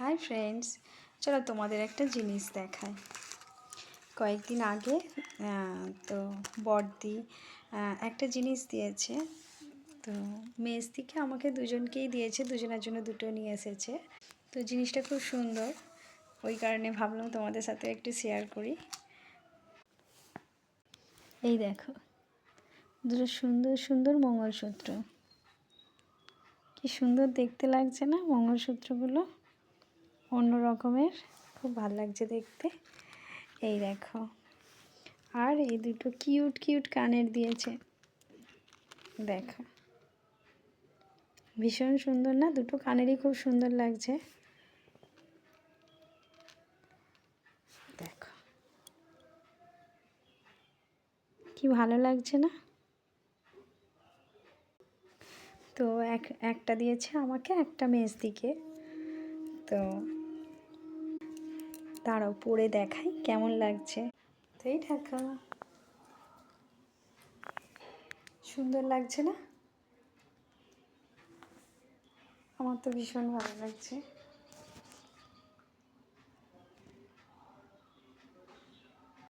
Hi friends, চলো তোমাদের একটা জিনিস দেখাই। কয়েকদিন আগে তো বড়দি একটা জিনিস দিয়েছে। তো মেস থেকে আমাকে দুজনকেই দিয়েছে, দুজনের জন্য দুটো নিয়ে এসেছে। তো জিনিসটা খুব সুন্দর, ওই কারণে ভাবলাম তোমাদের সাথে একটু শেয়ার করি। এই দেখো, দুটো সুন্দর সুন্দর মঙ্গলসূত্র। কি সুন্দর দেখতে লাগছে না মঙ্গলসূত্রগুলো? অন্য রকমের, খুব ভালো লাগছে দেখতে। এই দেখো, আর এই দুটো কিউট কিউট কানের দিয়েছে। দেখো, ভীষণ সুন্দর না? দুটো কানেরই খুব সুন্দর লাগছে। দেখো কি ভালো লাগছে না? তো একটা দিয়েছে আমাকে, একটা মেজদিকে। তো তারাও পরে দেখাই কেমন লাগছে। তো এই ঢাকা, সুন্দর লাগছে না? আমার তো ভীষণ ভালো লাগছে।